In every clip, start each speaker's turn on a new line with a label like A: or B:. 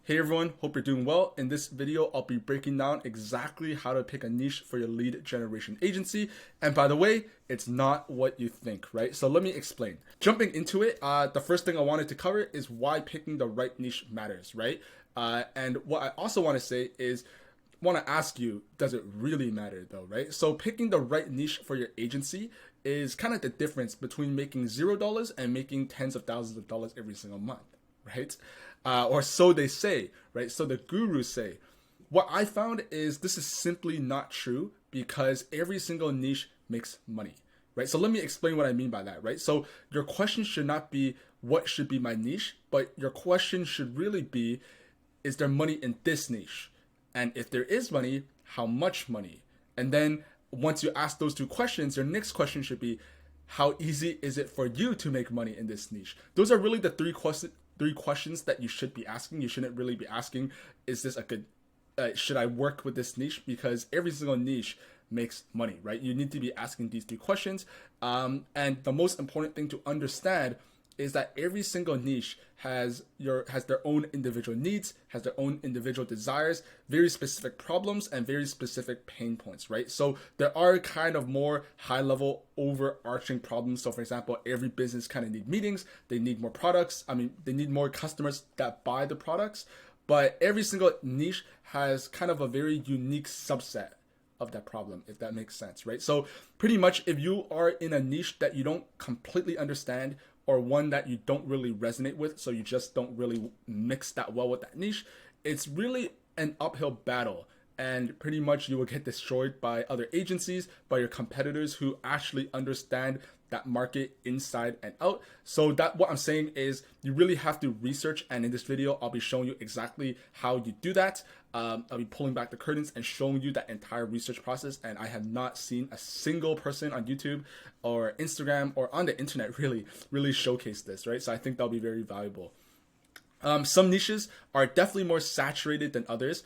A: Hey everyone, hope you're doing well. In this video, I'll be breaking down exactly how to pick a niche for your lead generation agency. And by the way, it's not what you think, right? So let me explain. Jumping into it, the first thing I wanted to cover is why picking the right niche matters, right? And what I also want to say is, want to ask you, does it really matter though, right? So picking the right niche for your agency is kind of the difference between making $0 and making tens of thousands of dollars every single month, right? Or so they say, right? So the gurus say. What I found is this is simply not true because every single niche makes money, right? So let me explain what I mean by that, right? So your question should not be what should be my niche, but your question should really be, is there money in this niche? And if there is money, how much money? And then once you ask those two questions, your next question should be, how easy is it for you to make money in this niche? Those are really the three questions that you should be asking. You shouldn't really be asking, is this a good, should I work with this niche? Because every single niche makes money, right? You need to be asking these three questions. And the most important thing to understand is that every single niche has their own individual needs, has their own individual desires, very specific problems, and very specific pain points, right? So there are kind of more high-level overarching problems. So for example, every business kind of need meetings, they need more products. They need more customers that buy the products, but every single niche has kind of a very unique subset of that problem, if that makes sense, right? So pretty much if you are in a niche that you don't completely understand, or one that you don't really resonate with, so you just don't really mix that well with that niche, it's really an uphill battle. And pretty much you will get destroyed by other agencies, by your competitors who actually understand that market inside and out. So that what I'm saying is you really have to research, and in this video I'll be showing you exactly how you do that. I'll be pulling back the curtains and showing you that entire research process, and I have not seen a single person on YouTube or Instagram or on the internet really showcase this, right? So I think that'll be very valuable. Some niches are definitely more saturated than others.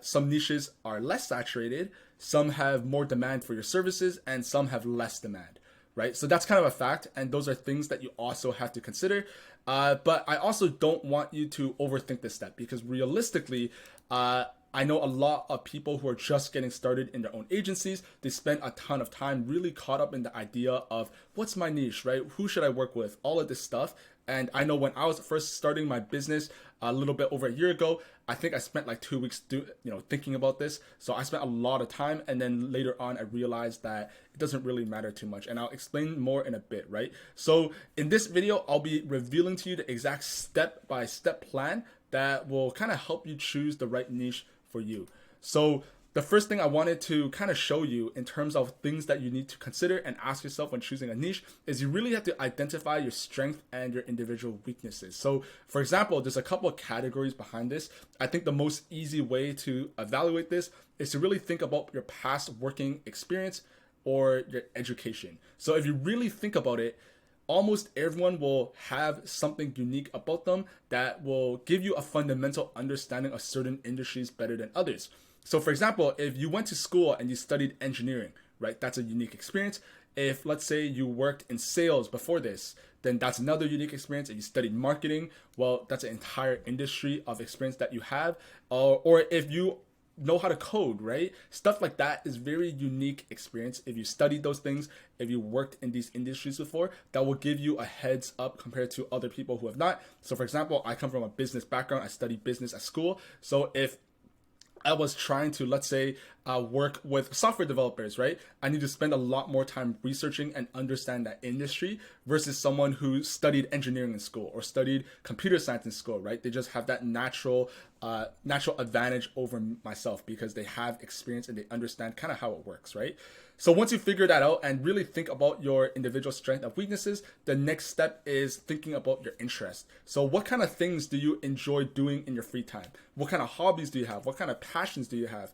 A: Some niches are less saturated, some have more demand for your services, and some have less demand, right? So that's kind of a fact, and those are things that you also have to consider. But I also don't want you to overthink this step, because realistically, I know a lot of people who are just getting started in their own agencies. They spend a ton of time really caught up in the idea of what's my niche, right? Who should I work with? All of this stuff. And I know when I was first starting my business a little bit over a year ago, I think I spent like 2 weeks thinking about this. So I spent a lot of time, and then later on I realized that it doesn't really matter too much, and I'll explain more in a bit, right? So in this video, I'll be revealing to you the exact step-by-step plan that will kind of help you choose the right niche for you. So the first thing I wanted to kind of show you in terms of things that you need to consider and ask yourself when choosing a niche is you really have to identify your strength and your individual weaknesses. So for example, there's a couple of categories behind this. I think the most easy way to evaluate this is to really think about your past working experience or your education. So if you really think about it, almost everyone will have something unique about them that will give you a fundamental understanding of certain industries better than others. So for example, if you went to school and you studied engineering, right, that's a unique experience. If let's say you worked in sales before this, then that's another unique experience. If you studied marketing, well, that's an entire industry of experience that you have. Or if you know how to code, right? Stuff like that is very unique experience. If you studied those things, if you worked in these industries before, that will give you a heads up compared to other people who have not. So for example, I come from a business background. I studied business at school. So if I was trying to, let's say, work with software developers, right? I need to spend a lot more time researching and understand that industry versus someone who studied engineering in school or studied computer science in school, right? They just have that natural advantage over myself because they have experience and they understand kind of how it works, right? So once you figure that out and really think about your individual strengths and weaknesses, the next step is thinking about your interest. So what kind of things do you enjoy doing in your free time? What kind of hobbies do you have? What kind of passions do you have?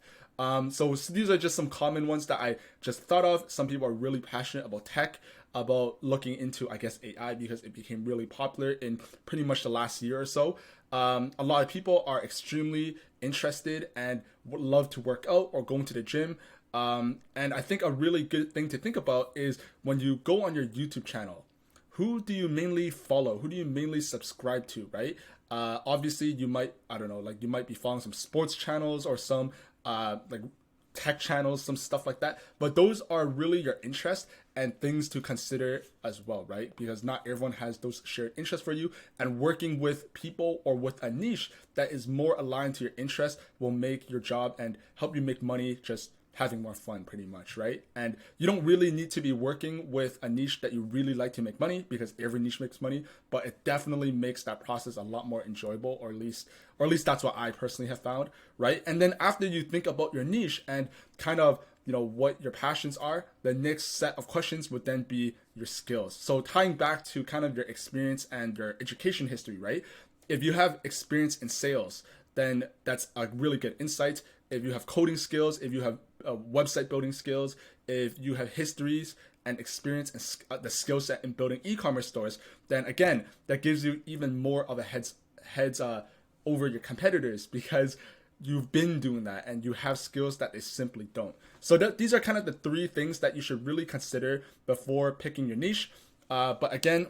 A: So these are just some common ones that I just thought of. Some people are really passionate about tech, about looking into, I guess, AI because it became really popular in pretty much the last year or so. A lot of people are extremely interested and would love to work out or going to the gym. And I think a really good thing to think about is when you go on your YouTube channel, who do you mainly follow? Who do you mainly subscribe to, right? Obviously, you might, I don't know, like you might be following some sports channels or some like tech channels, some stuff like that. But those are really your interests and things to consider as well, right? Because not everyone has those shared interests for you. And working with people or with a niche that is more aligned to your interests will make your job and help you make money just having more fun pretty much, right? And you don't really need to be working with a niche that you really like to make money, because every niche makes money, but it definitely makes that process a lot more enjoyable, or at least that's what I personally have found, right? And then after you think about your niche and kind of, you know, what your passions are, the next set of questions would then be your skills. So tying back to kind of your experience and your education history, right? If you have experience in sales, then that's a really good insight. If you have coding skills, if you have website building skills, if you have histories and experience and the skill set in building e-commerce stores, then again, that gives you even more of a heads over your competitors, because you've been doing that and you have skills that they simply don't. So these are kind of the three things that you should really consider before picking your niche. But again,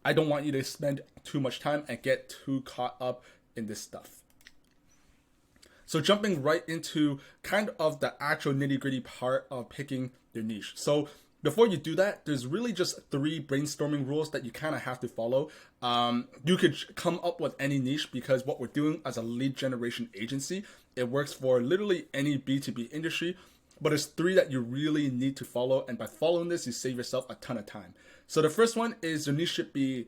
A: I don't want you to spend too much time and get too caught up in this stuff. So jumping right into kind of the actual nitty-gritty part of picking your niche. So before you do that, there's really just 3 brainstorming rules that you kind of have to follow. You could come up with any niche, because what we're doing as a lead generation agency, it works for literally any B2B industry, but there's 3 that you really need to follow. And by following this, you save yourself a ton of time. So the first one is your niche should be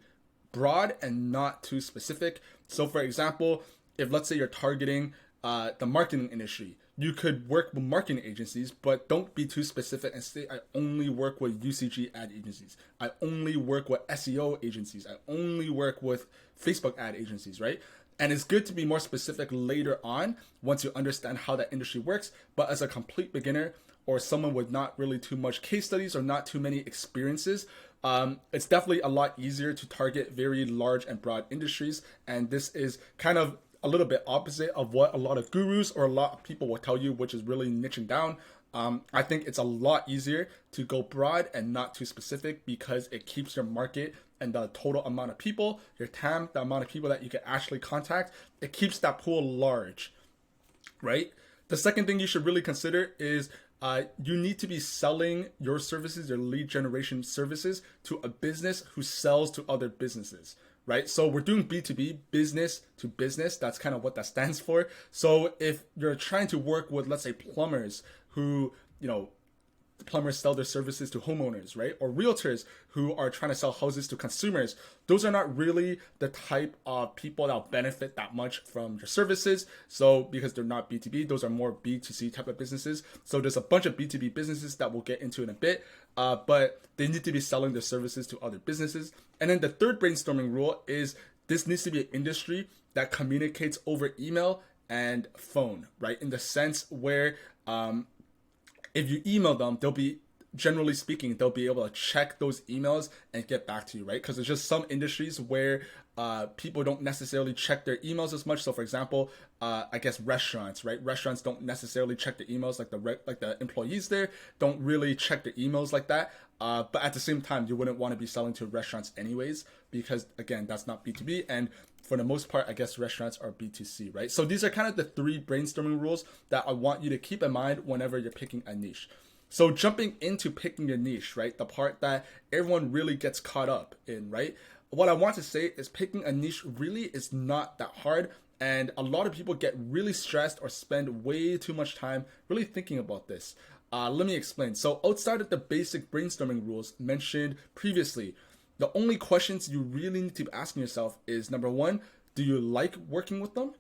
A: broad and not too specific. So for example, if let's say you're targeting the marketing industry, you could work with marketing agencies, but don't be too specific and say, I only work with UCG ad agencies. I only work with SEO agencies. I only work with Facebook ad agencies, right? And it's good to be more specific later on once you understand how that industry works. But as a complete beginner or someone with not really too much case studies or not too many experiences, it's definitely a lot easier to target very large and broad industries. And this is kind of a little bit opposite of what a lot of gurus or a lot of people will tell you, which is really niching down. I think it's a lot easier to go broad and not too specific, because it keeps your market and the total amount of people, your TAM, the amount of people that you can actually contact, it keeps that pool large, right? The second thing you should really consider is you need to be selling your services, your lead generation services, to a business who sells to other businesses. Right? So we're doing B2B, business to business. That's kind of what that stands for. So if you're trying to work with, let's say, plumbers who, you know, plumbers sell their services to homeowners, right? Or realtors who are trying to sell houses to consumers. Those are not really the type of people that will benefit that much from your services. So because they're not B2B, those are more B2C type of businesses. So there's a bunch of B2B businesses that we'll get into in a bit, but they need to be selling their services to other businesses. And then the third brainstorming rule is this needs to be an industry that communicates over email and phone, right? In the sense where, if you email them, they'll be, generally speaking, they'll be able to check those emails and get back to you, right? Because there's just some industries where people don't necessarily check their emails as much. So for example, I guess restaurants, right? Restaurants don't necessarily check the emails, like the employees there don't really check their emails like that. But at the same time, you wouldn't want to be selling to restaurants anyways, because again, that's not B2B. And for the most part, I guess restaurants are B2C, right? So these are kind of the 3 brainstorming rules that I want you to keep in mind whenever you're picking a niche. So jumping into picking your niche, right? The part that everyone really gets caught up in, right? What I want to say is picking a niche really is not that hard. And a lot of people get really stressed or spend way too much time really thinking about this. Let me explain. So outside of the basic brainstorming rules mentioned previously, the only questions you really need to be asking yourself is, number 1, do you like working with them?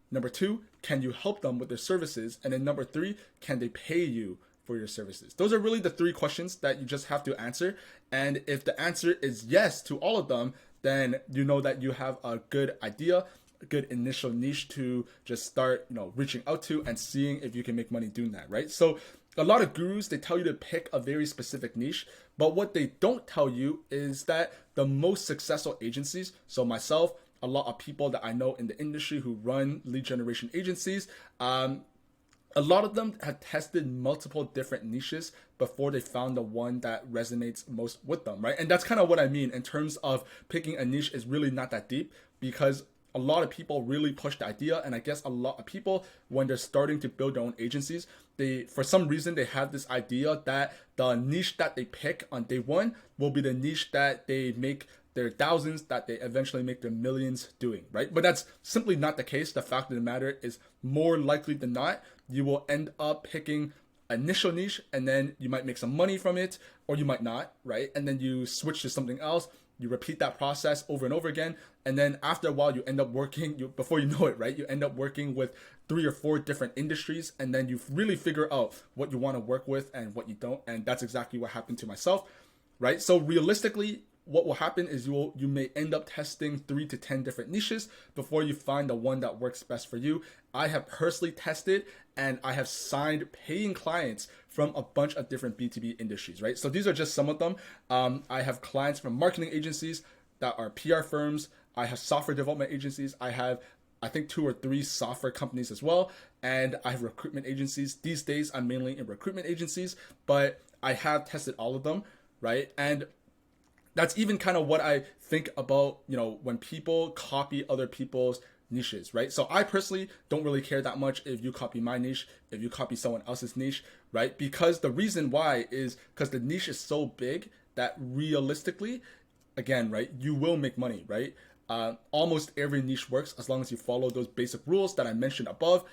A: Number 2, can you help them with their services? And then number 3, can they pay you for your services? Those are really the 3 questions that you just have to answer. And if the answer is yes to all of them, then you know that you have a good idea, a good initial niche to just start, reaching out to and seeing if you can make money doing that, right? So a lot of gurus, they tell you to pick a very specific niche, but what they don't tell you is that the most successful agencies, so myself, a lot of people that I know in the industry who run lead generation agencies, a lot of them have tested multiple different niches before they found the one that resonates most with them, right? And that's kind of what I mean in terms of picking a niche is really not that deep, because a lot of people really push the idea, and I guess a lot of people, when they're starting to build their own agencies, they, for some reason, they have this idea that the niche that they pick on day one will be the niche that they make their thousands, that they eventually make their millions doing, right? But that's simply not the case. The fact of the matter is, more likely than not, you will end up picking initial niche, and then you might make some money from it, or you might not, right? And then you switch to something else. You repeat that process over and over again, and then after a while, you end up working. Before you know it, right? You end up working with 3 or 4 different industries, and then you really figure out what you want to work with and what you don't. And that's exactly what happened to myself, right? So realistically, what will happen is you may end up testing 3 to 10 different niches before you find the one that works best for you. I have personally tested, and I have signed paying clients from a bunch of different B2B industries, right? So these are just some of them. I have clients from marketing agencies that are PR firms. I have software development agencies. I have, I think, 2 or 3 software companies as well. And I have recruitment agencies. These days, I'm mainly in recruitment agencies, but I have tested all of them, right? And that's even kind of what I think about, when people copy other people's niches, right? So I personally don't really care that much if you copy my niche, if you copy someone else's niche, right? Because the reason why is because the niche is so big that realistically, again, right, you will make money, right? Almost every niche works as long as you follow those basic rules that I mentioned above.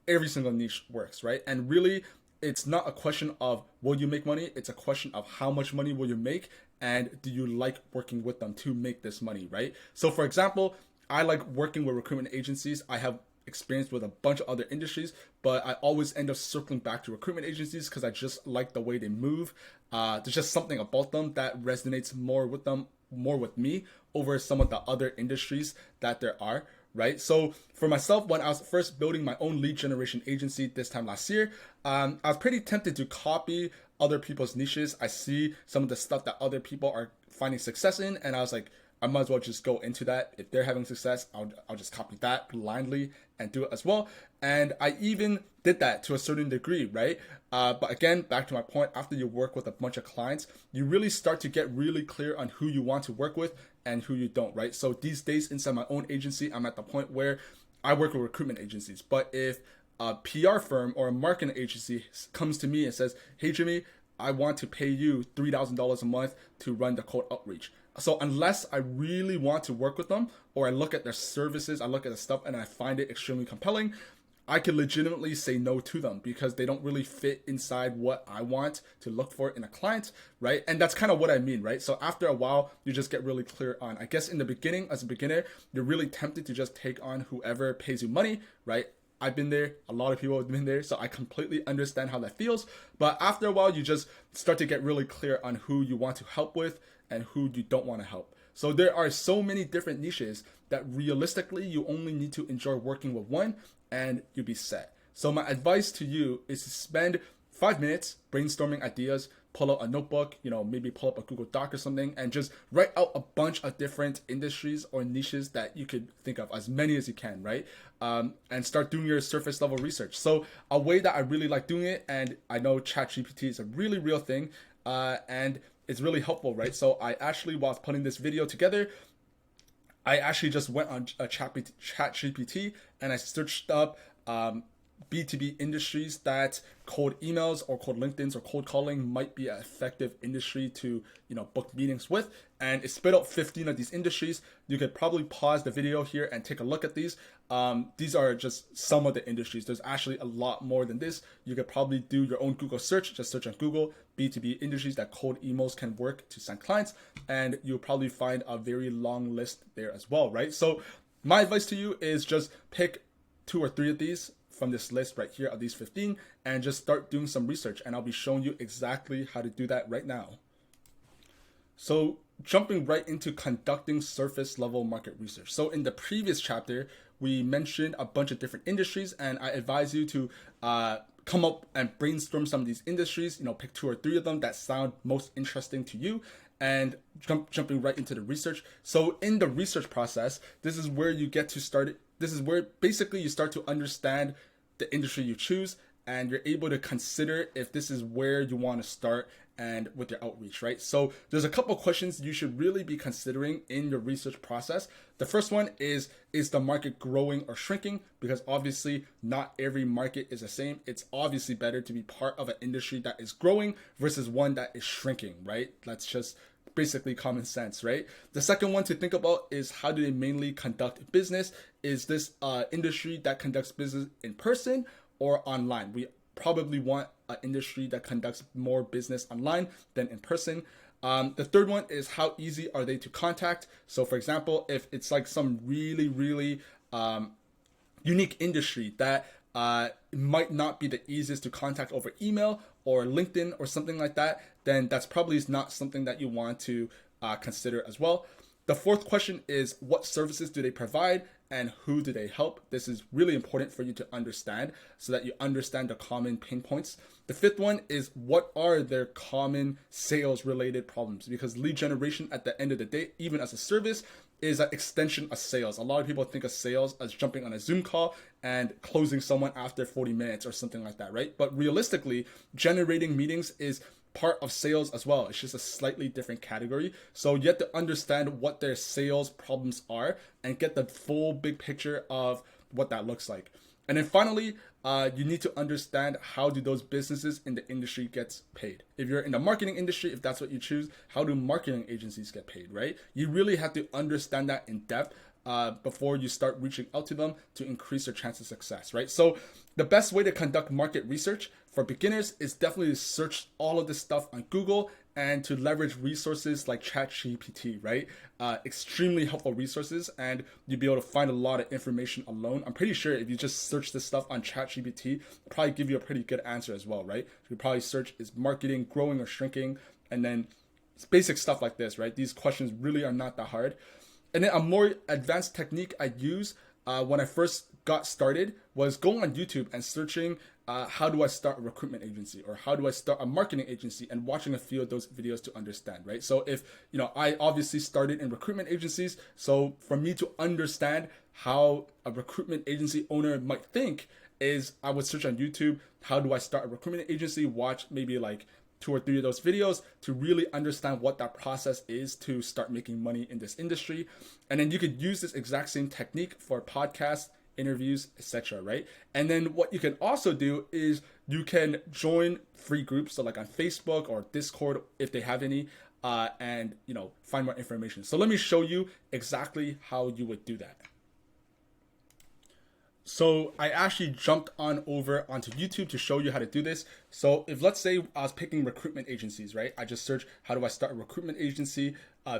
A: Every single niche works, right? And really, it's not a question of will you make money, it's a question of how much money will you make, and do you like working with them to make this money, right? So for example, I like working with recruitment agencies. I have experience with a bunch of other industries, but I always end up circling back to recruitment agencies because I just like the way they move. There's just something about them that resonates more with me over some of the other industries that there are, right? So for myself, when I was first building my own lead generation agency this time last year, I was pretty tempted to copy other people's niches. I see some of the stuff that other people are finding success in, and I was like, I might as well just go into that. If they're having success, I'll just copy that blindly and do it as well. And I even did that to a certain degree, right? But again, back to my point, after you work with a bunch of clients, you really start to get really clear on who you want to work with and who you don't, right? So these days inside my own agency, I'm at the point where I work with recruitment agencies. But if a PR firm or a marketing agency comes to me and says, hey, Jimmy, I want to pay you $3,000 a month to run the cold outreach. So unless I really want to work with them, or I look at their services, I look at the stuff and I find it extremely compelling, I can legitimately say no to them because they don't really fit inside what I want to look for in a client, right? And that's kind of what I mean, right? So after a while, you just get really clear on, I guess in the beginning, as a beginner, you're really tempted to just take on whoever pays you money, right? I've been there, a lot of people have been there, so I completely understand how that feels. But after a while, you just start to get really clear on who you want to help with and who you don't want to help. So there are so many different niches that realistically, you only need to enjoy working with one and you'll be set. So my advice to you is to spend 5 minutes brainstorming ideas, pull out a notebook, maybe pull up a Google Doc or something, and just write out a bunch of different industries or niches that you could think of, as many as you can, right? And start doing your surface level research. So a way that I really like doing it, and I know ChatGPT is a really real thing, and it's really helpful, right? So I actually, while putting this video together, I actually just went on ChatGPT and I searched up B2B industries that cold emails or cold LinkedIn's or cold calling might be an effective industry to, book meetings with. And it spit out 15 of these industries. You could probably pause the video here and take a look at these. These are just some of the industries. There's actually a lot more than this. You could probably do your own Google search. Just search on Google, B2B industries that cold emails can work to send clients. And you'll probably find a very long list there as well, right? So my advice to you is just pick 2 or 3 of these from this list right here of these 15 and just start doing some research, and I'll be showing you exactly how to do that right now. So jumping right into conducting surface level market research. So in the previous chapter, we mentioned a bunch of different industries, and I advise you to come up and brainstorm some of these industries, pick 2 or 3 of them that sound most interesting to you, and jumping right into the research. So in the research process, this is where you get to start it. This is where basically you start to understand the industry you choose, and you're able to consider if this is where you want to start and with your outreach, right? So there's a couple questions you should really be considering in your research process. The first one is the market growing or shrinking? Because obviously not every market is the same. It's obviously better to be part of an industry that is growing versus one that is shrinking, right? That's just basically common sense, right? The second one to think about is how do they mainly conduct business? Is this industry that conducts business in person or online? We probably want an industry that conducts more business online than in person. The third one is how easy are they to contact? So for example, if it's like some really, really unique industry that might not be the easiest to contact over email or LinkedIn or something like that, then that's probably not something that you want to consider as well. The fourth question is what services do they provide and who do they help? This is really important for you to understand so that you understand the common pain points. The fifth one is what are their common sales related problems? Because lead generation at the end of the day, even as a service, is an extension of sales. A lot of people think of sales as jumping on a Zoom call and closing someone after 40 minutes or something like that, right? But realistically, generating meetings is part of sales as well. It's just a slightly different category. So you have to understand what their sales problems are and get the full big picture of what that looks like. And then finally, you need to understand how do those businesses in the industry gets paid. If you're in the marketing industry, if that's what you choose, how do marketing agencies get paid, right? You really have to understand that in depth before you start reaching out to them to increase your chance of success, right? So the best way to conduct market research for beginners is definitely to search all of this stuff on Google and to leverage resources like ChatGPT, right? Extremely helpful resources, and you'll be able to find a lot of information alone. I'm pretty sure if you just search this stuff on ChatGPT, it'll probably give you a pretty good answer as well, right? You probably search is marketing growing or shrinking, and then it's basic stuff like this, right? These questions really are not that hard. And then a more advanced technique I use when I first got started was going on YouTube and searching how do I start a recruitment agency or how do I start a marketing agency and watching a few of those videos to understand, right? So if, I obviously started in recruitment agencies. So for me to understand how a recruitment agency owner might think is I would search on YouTube, how do I start a recruitment agency, watch maybe like 2 or 3 of those videos to really understand what that process is to start making money in this industry. And then you could use this exact same technique for podcasts, interviews, etc., right? And then what you can also do is you can join free groups, so like on Facebook or Discord if they have any, and find more information. So let me show you exactly how you would do that. So I actually jumped on over onto YouTube to show you how to do this. So if let's say I was picking recruitment agencies, right? I just search how do I start a recruitment agency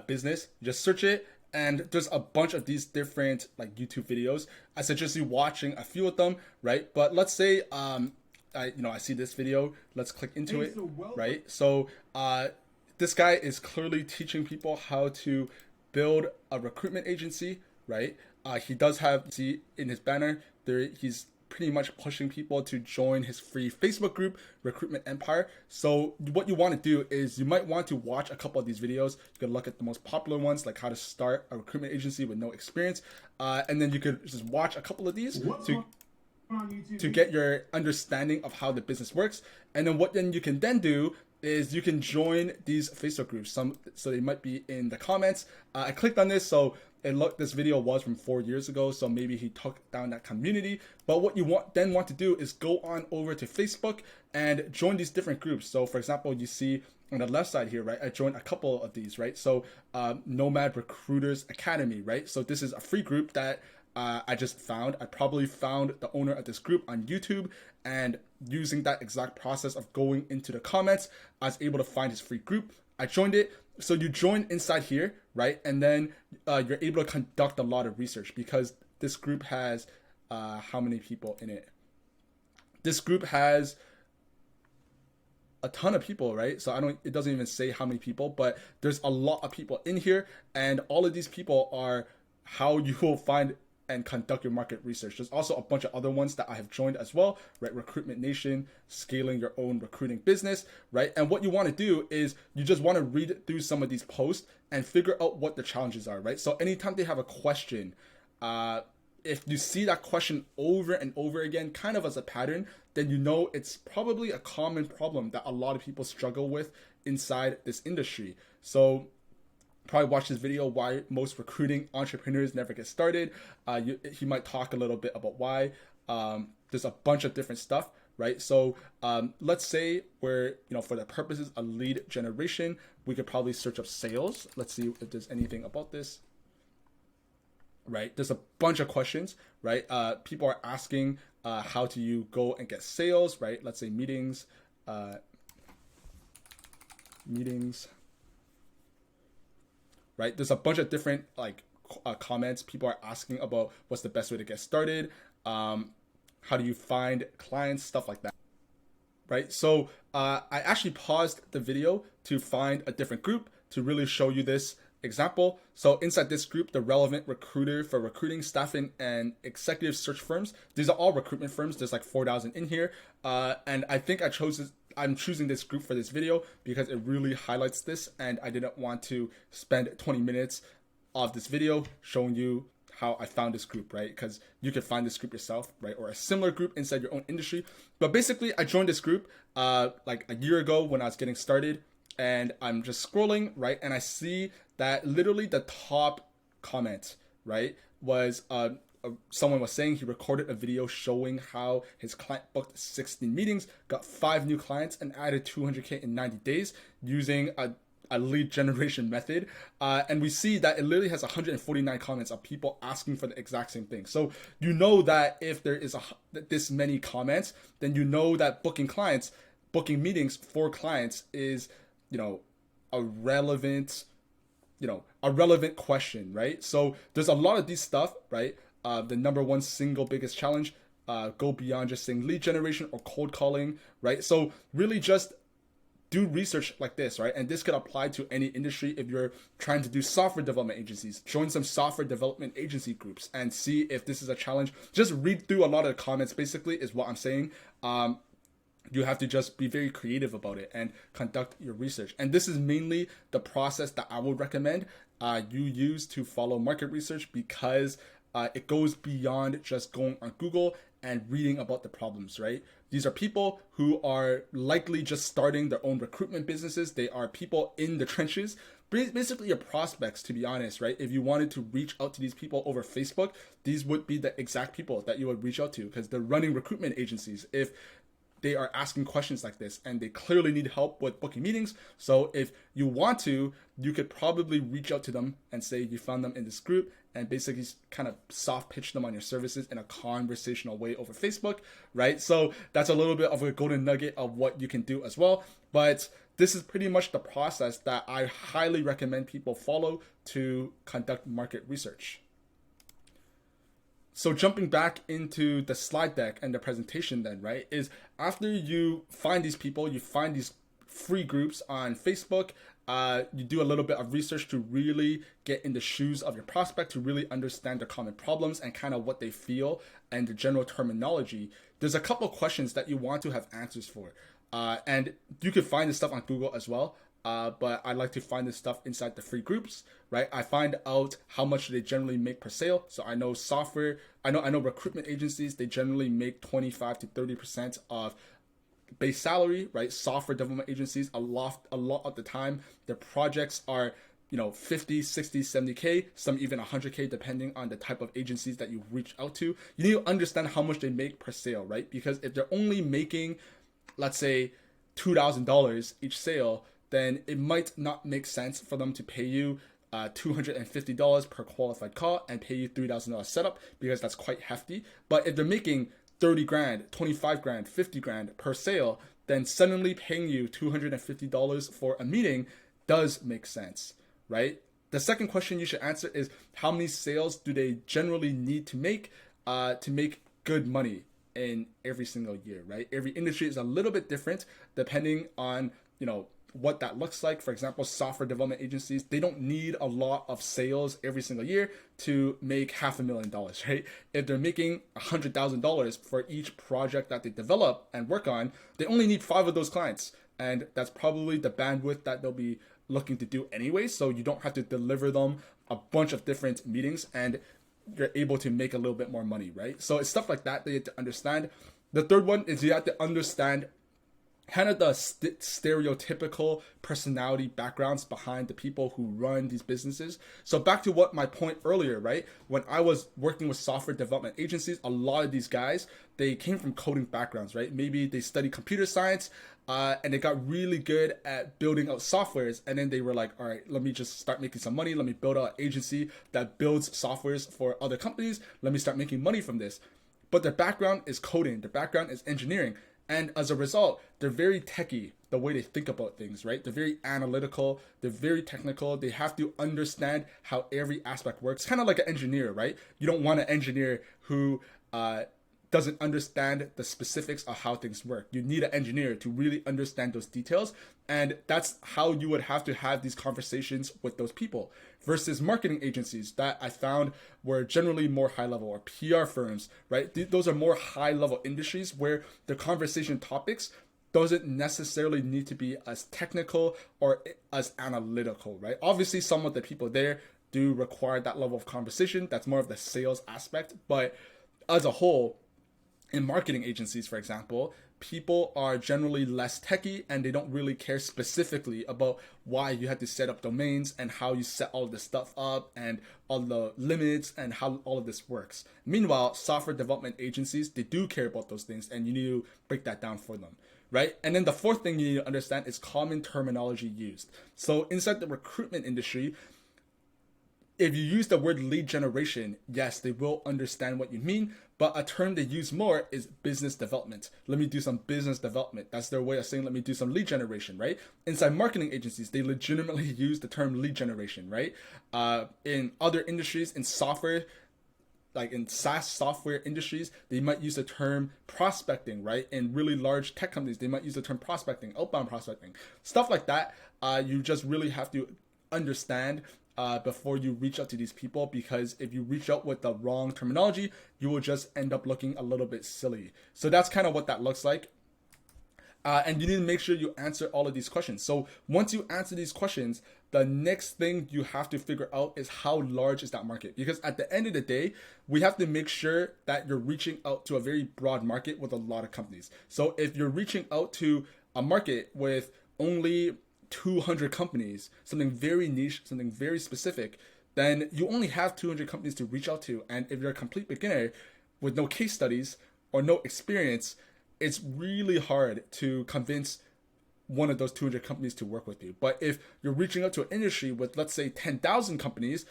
A: business, just search it. And there's a bunch of these different like YouTube videos. I suggest you watching a few of them, right? But let's say I see this video. Let's click into it, right? So this guy is clearly teaching people how to build a recruitment agency, right? He does have, see in his banner there, he's pretty much pushing people to join his free Facebook group, Recruitment Empire. So what you want to do is you might want to watch a couple of these videos. You can look at the most popular ones, like how to start a recruitment agency with no experience. And then you could just watch a couple of these to get your understanding of how the business works. And then what then you can then do is you can join these Facebook groups. So they might be in the comments. I clicked on this, so this video was from 4 years ago, so maybe he took down that community. But what you want to do is go on over to Facebook and join these different groups. So for example, you see on the left side here, right, I joined a couple of these, right? So Nomad Recruiters Academy, right? So this is a free group that I just found. I probably found the owner of this group on YouTube, and using that exact process of going into the comments, I was able to find his free group. I joined it. So you join inside here, right? And then you're able to conduct a lot of research because this group has how many people in it? This group has a ton of people, right? So it doesn't even say how many people, but there's a lot of people in here, and all of these people are how you will find and conduct your market research. There's also a bunch of other ones that I have joined as well, right? Recruitment Nation, scaling your own recruiting business, right? And what you want to do is you just want to read through some of these posts and figure out what the challenges are, right? So anytime they have a question, if you see that question over and over again, kind of as a pattern, then you know it's probably a common problem that a lot of people struggle with inside this industry. So probably watch this video, why most recruiting entrepreneurs never get started. He might talk a little bit about why. There's a bunch of different stuff, right? So let's say we're, for the purposes of lead generation, we could probably search up sales. Let's see if there's anything about this. Right, there's a bunch of questions, right? People are asking how do you go and get sales, right? Let's say meetings, right? There's a bunch of different comments. People are asking about what's the best way to get started, how do you find clients, stuff like that, right? So I actually paused the video to find a different group to really show you this example. So inside this group, the relevant recruiter for recruiting, staffing, and executive search firms. These are all recruitment firms. There's like 4,000 in here. And I think I'm choosing this group for this video because it really highlights this, and I didn't want to spend 20 minutes of this video showing you how I found this group, right? Because you could find this group yourself, right? Or a similar group inside your own industry. But basically, I joined this group like a year ago when I was getting started, and I'm just scrolling, right? And I see that literally the top comment, right, was someone was saying he recorded a video showing how his client booked 16 meetings, got 5 new clients, and added 200K in 90 days using a lead generation method. And we see that it literally has 149 comments of people asking for the exact same thing. So you know that if there is this many comments, then you know that booking meetings for clients is, a relevant question, right? So there's a lot of these stuff, right? The number one single biggest challenge, go beyond just saying lead generation or cold calling, right? So really just do research like this, right? And this could apply to any industry. If you're trying to do software development agencies, join some software development agency groups and see if this is a challenge. Just read through a lot of the comments, basically, is what I'm saying. You have to just be very creative about it and conduct your research. And this is mainly the process that I would recommend you use to follow market research, because it goes beyond just going on Google and reading about the problems, right? These are people who are likely just starting their own recruitment businesses. They are people in the trenches, basically your prospects, to be honest, right? If you wanted to reach out to these people over Facebook, these would be the exact people that you would reach out to, because they're running recruitment agencies. If they are asking questions like this and they clearly need help with booking meetings. So if you want to, you could probably reach out to them and say you found them in this group and basically kind of soft pitch them on your services in a conversational way over Facebook, right? So that's a little bit of a golden nugget of what you can do as well. But this is pretty much the process that I highly recommend people follow to conduct market research. So jumping back into the slide deck and the presentation then, right, is after you find these people, you find these free groups on Facebook, you do a little bit of research to really get in the shoes of your prospect, to really understand their common problems and kind of what they feel and the general terminology. There's a couple of questions that you want to have answers for. And you can find this stuff on Google as well. But I like to find this stuff inside the free groups, right? I find out how much they generally make per sale. So I know I know recruitment agencies, they generally make 25 to 30% of base salary, right? Software development agencies, a lot of the time, their projects are, 50, 60, 70K, some even 100K, depending on the type of agencies that you reach out to. You need to understand how much they make per sale, right? Because if they're only making, let's say, $2,000 each sale, then it might not make sense for them to pay you $250 per qualified call and pay you $3,000 setup, because that's quite hefty. But if they're making 30 grand, 25 grand, 50 grand per sale, then suddenly paying you $250 for a meeting does make sense, right? The second question you should answer is, how many sales do they generally need to make good money in every single year, right? Every industry is a little bit different depending on, what that looks like. For example, software development agencies, they don't need a lot of sales every single year to make $500,000, right? If they're making $100,000 for each project that they develop and work on, they only need 5 of those clients. And that's probably the bandwidth that they'll be looking to do anyway. So you don't have to deliver them a bunch of different meetings and you're able to make a little bit more money, right? So it's stuff like that that you have to understand. The third one is you have to understand kind of the stereotypical personality backgrounds behind the people who run these businesses. So back to what my point earlier, right? When I was working with software development agencies, a lot of these guys, they came from coding backgrounds, right? Maybe they studied computer science, and they got really good at building out softwares. And then they were like, all right, let me just start making some money. Let me build out an agency that builds softwares for other companies. Let me start making money from this. But their background is coding. Their background is engineering. And as a result, they're very techy, the way they think about things, right? They're very analytical. They're very technical. They have to understand how every aspect works. Kind of like an engineer, right? You don't want an engineer who doesn't understand the specifics of how things work. You need an engineer to really understand those details. And that's how you would have to have these conversations with those people versus marketing agencies that I found were generally more high level, or PR firms, right? Those are more high level industries where the conversation topics doesn't necessarily need to be as technical or as analytical, right? Obviously, some of the people there do require that level of conversation. That's more of the sales aspect. But as a whole, in marketing agencies, for example, people are generally less techy and they don't really care specifically about why you have to set up domains and how you set all this stuff up and all the limits and how all of this works. Meanwhile, software development agencies, they do care about those things, and you need to break that down for them, right? And then the fourth thing you need to understand is common terminology used. So inside the recruitment industry, if you use the word lead generation, yes, they will understand what you mean, but a term they use more is business development. Let me do some business development. That's their way of saying, let me do some lead generation, right? Inside marketing agencies, they legitimately use the term lead generation, right? In other industries, in software, like in SaaS software industries, they might use the term prospecting, right? In really large tech companies, they might use the term prospecting, outbound prospecting, stuff like that. You just really have to understand before you reach out to these people, because if you reach out with the wrong terminology, you will just end up looking a little bit silly. So that's kind of what that looks like. And you need to make sure you answer all of these questions. So once you answer these questions, the next thing you have to figure out is how large is that market? Because at the end of the day, we have to make sure that you're reaching out to a very broad market with a lot of companies. So if you're reaching out to a market with only 200 companies, something very niche, something very specific, then you only have 200 companies to reach out to. And if you're a complete beginner with no case studies or no experience, it's really hard to convince one of those 200 companies to work with you. But if you're reaching out to an industry with, let's say, 10,000 companies,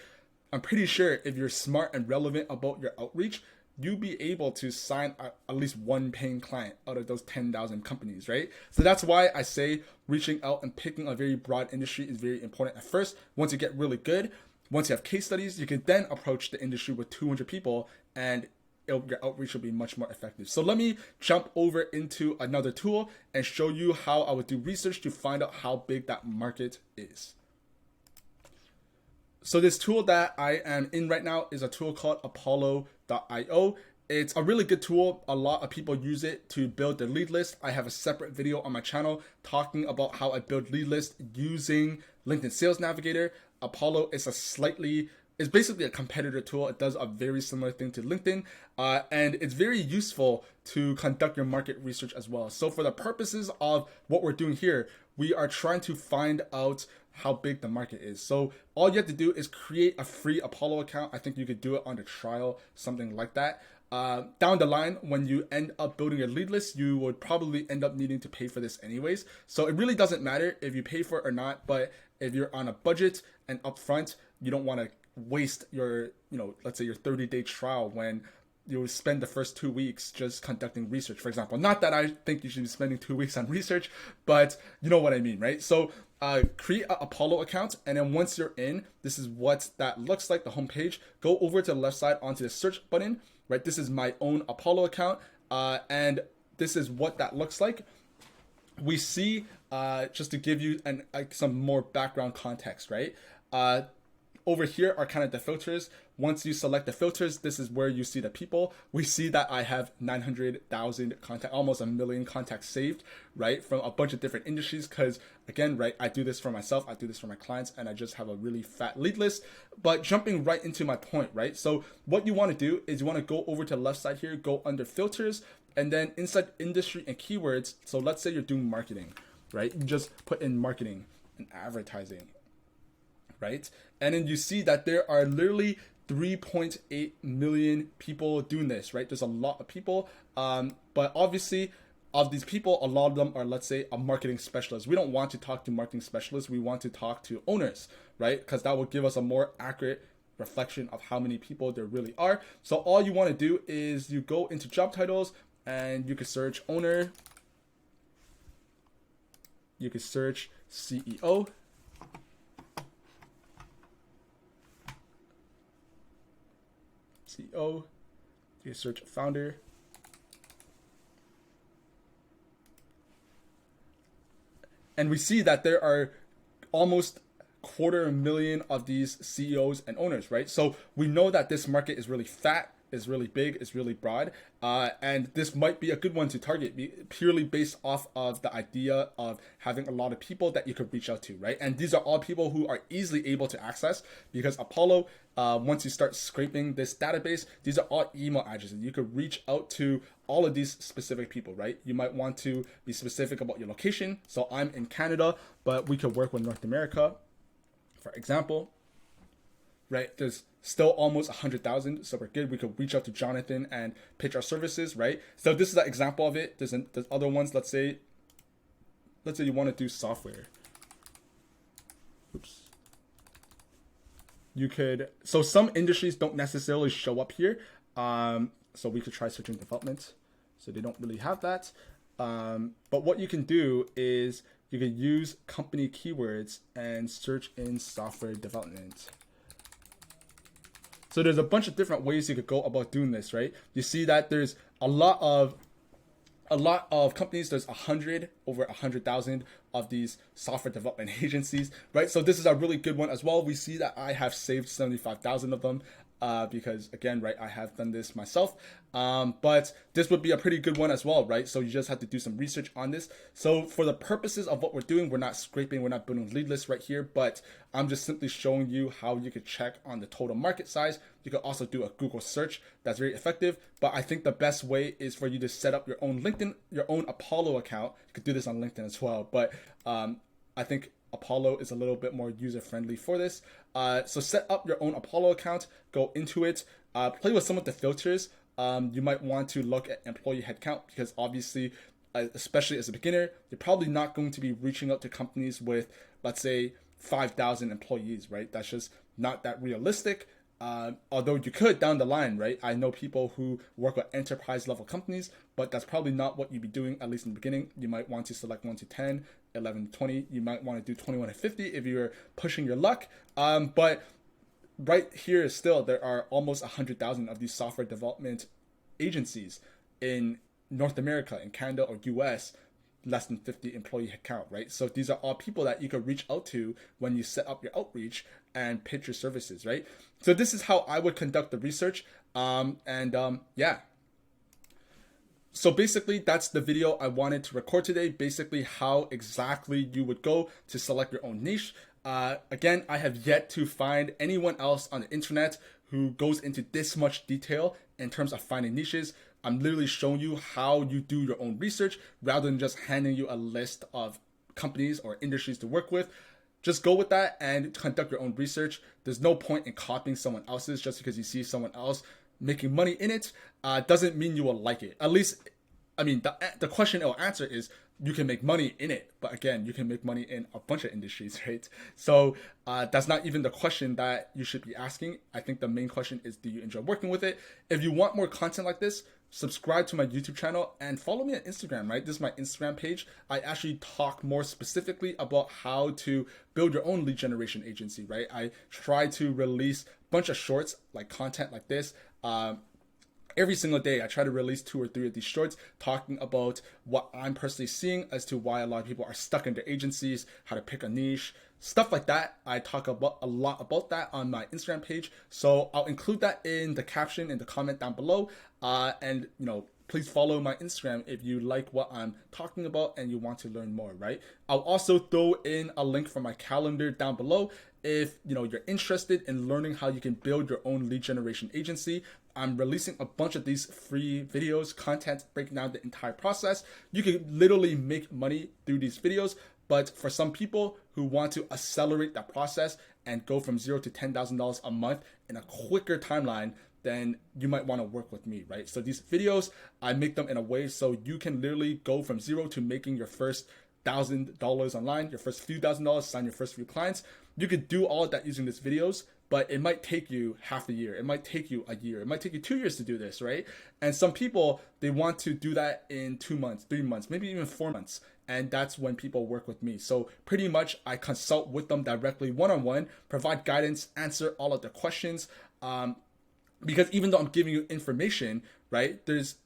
A: I'm pretty sure if you're smart and relevant about your outreach, you'll be able to sign at least one paying client out of those 10,000 companies, right? So that's why I say reaching out and picking a very broad industry is very important at first. Once you get really good, once you have case studies, you can then approach the industry with 200 people, and your outreach will be much more effective. So let me jump over into another tool and show you how I would do research to find out how big that market is. So this tool that I am in right now is a tool called Apollo.io. It's a really good tool. A lot of people use it to build their lead list. I have a separate video on my channel talking about how I build lead lists using LinkedIn Sales Navigator. Apollo is it's basically a competitor tool. It does a very similar thing to LinkedIn, and it's very useful to conduct your market research as well. So for the purposes of what we're doing here, we are trying to find out how big the market is. So all you have to do is create a free Apollo account. I think you could do it on the trial, something like that. Down the line, when you end up building your lead list, you would probably end up needing to pay for this anyways. So it really doesn't matter if you pay for it or not, but if you're on a budget and upfront, you don't want to waste your, let's say your 30-day trial when you spend the first 2 weeks just conducting research, for example. Not that I think you should be spending 2 weeks on research, but you know what I mean, right? So create an Apollo account, and then once you're in, this is what that looks like, the homepage. Go over to the left side onto the search button, right? This is my own Apollo account, and this is what that looks like. We see, just to give you some more background context, right? over here are kind of the filters. Once you select the filters, this is where you see the people. We see that I have 900,000 contact, almost 1 million contacts saved, right? From a bunch of different industries. Cause again, right, I do this for myself, I do this for my clients, and I just have a really fat lead list. But jumping right into my point, right? So what you want to do is you want to go over to the left side here, go under filters, and then inside industry and keywords. So let's say you're doing marketing, right? You just put in marketing and advertising, right? And then you see that there are literally 3.8 million people doing this, right? There's a lot of people, but obviously of these people, a lot of them are, let's say, a marketing specialist. We don't want to talk to marketing specialists. We want to talk to owners, right? Because that will give us a more accurate reflection of how many people there really are. So all you want to do is you go into job titles and you can search owner. You can search CEO. CEO. You can search founder. And we see that there are almost 250,000 of these CEOs and owners, right? So we know that this market is really fat, is really big, is really broad, and this might be a good one to target purely based off of the idea of having a lot of people that you could reach out to, right? And these are all people who are easily able to access, because Apollo, once you start scraping this database, these are all email addresses. You could reach out to all of these specific people, right? You might want to be specific about your location. So I'm in Canada, but we could work with North America, for example, right? There's still almost 100,000, so we're good. We could reach out to Jonathan and pitch our services, right? So this is an example of it. There's other ones. Let's say you want to do software. Oops. You could, so some industries don't necessarily show up here. So we could try searching development. So they don't really have that. But what you can do is you can use company keywords and search in software development. So there's a bunch of different ways you could go about doing this, right? You see that there's a lot of companies. There's over 100,000 of these software development agencies, right? So this is a really good one as well. We see that I have saved 75,000 of them. Because again, right, I have done this myself, but this would be a pretty good one as well, right? So you just have to do some research on this. So for the purposes of what we're doing, we're not scraping, we're not building lead lists right here, but I'm just simply showing you how you could check on the total market size. You could also do a Google search. That's very effective, but I think the best way is for you to set up your own LinkedIn, your own Apollo account. You could do this on LinkedIn as well, but I think Apollo is a little bit more user-friendly for this. So set up your own Apollo account, go into it, play with some of the filters. You might want to look at employee headcount, because obviously, especially as a beginner, you're probably not going to be reaching out to companies with, let's say, 5,000 employees, right? That's just not that realistic. Although you could down the line, right? I know people who work with enterprise level companies, but that's probably not what you'd be doing, at least in the beginning. You might want to select 1 to 10, 11 to 20. You might want to do 21 to 50 if you're pushing your luck. But right here still, there are almost 100,000 of these software development agencies in North America, in Canada or US, less than 50 employee headcount, right? So these are all people that you could reach out to when you set up your outreach and pitch your services, right? So this is how I would conduct the research. Yeah. So basically, that's the video I wanted to record today. Basically, how exactly you would go to select your own niche. Again, I have yet to find anyone else on the internet who goes into this much detail in terms of finding niches. I'm literally showing you how you do your own research rather than just handing you a list of companies or industries to work with. Just go with that and conduct your own research. There's no point in copying someone else's just because you see someone else making money in it. Doesn't mean you will like it. At least, I mean, the question it will answer is, you can make money in it, but again, you can make money in a bunch of industries, right? So that's not even the question that you should be asking. I think the main question is, do you enjoy working with it? If you want more content like this, subscribe to my YouTube channel and follow me on Instagram, right? This is my Instagram page. I actually talk more specifically about how to build your own lead generation agency, right? I try to release a bunch of shorts, like content like this, every single day I try to release 2 or 3 of these shorts talking about what I'm personally seeing as to why a lot of people are stuck in their agencies, how to pick a niche, stuff like that. I talk about a lot about that on my Instagram page, so I'll include that in the caption, in the comment down below. And please follow my Instagram if you like what I'm talking about and you want to learn more, right? I'll also throw in a link for my calendar down below. If you're interested in learning how you can build your own lead generation agency, I'm releasing a bunch of these free videos, content breaking down the entire process. You can literally make money through these videos, but for some people who want to accelerate that process and go from $0 to $10,000 a month in a quicker timeline, then you might want to work with me, right? So these videos, I make them in a way so you can literally go from 0 to making your first $1,000 online, your first few $1,000, sign your first few clients. You could do all of that using these videos, but it might take you half a year. It might take you a year. It might take you 2 years to do this, right? And some people, they want to do that in 2 months, 3 months, maybe even 4 months. And that's when people work with me. So pretty much I consult with them directly one-on-one, provide guidance, answer all of their questions. Because even though I'm giving you information, right, there's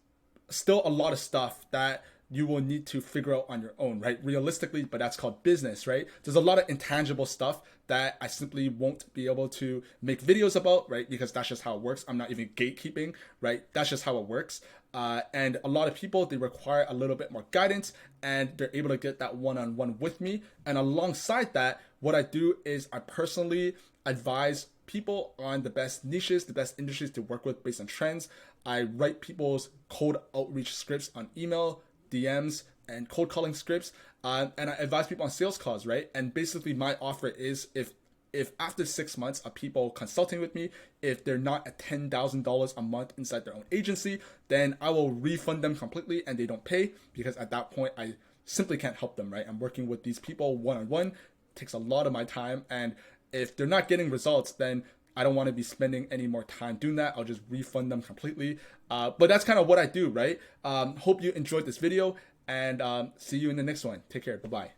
A: still a lot of stuff that you will need to figure out on your own, right? Realistically, but that's called business, right? There's a lot of intangible stuff that I simply won't be able to make videos about, right? Because that's just how it works. I'm not even gatekeeping, right? That's just how it works. And a lot of people, they require a little bit more guidance, and they're able to get that one-on-one with me. And alongside that, what I do is I personally advise people on the best niches, the best industries to work with based on trends. I write people's cold outreach scripts on email, DMs, and cold calling scripts, and I advise people on sales calls, right? And basically my offer is if after 6 months of people consulting with me, if they're not at $10,000 a month inside their own agency, then I will refund them completely and they don't pay, because at that point I simply can't help them, right? I'm working with these people one-on-one, takes a lot of my time, and if they're not getting results, then I don't want to be spending any more time doing that. I'll just refund them completely. But that's kind of what I do, right? Hope you enjoyed this video, and see you in the next one. Take care. Bye-bye.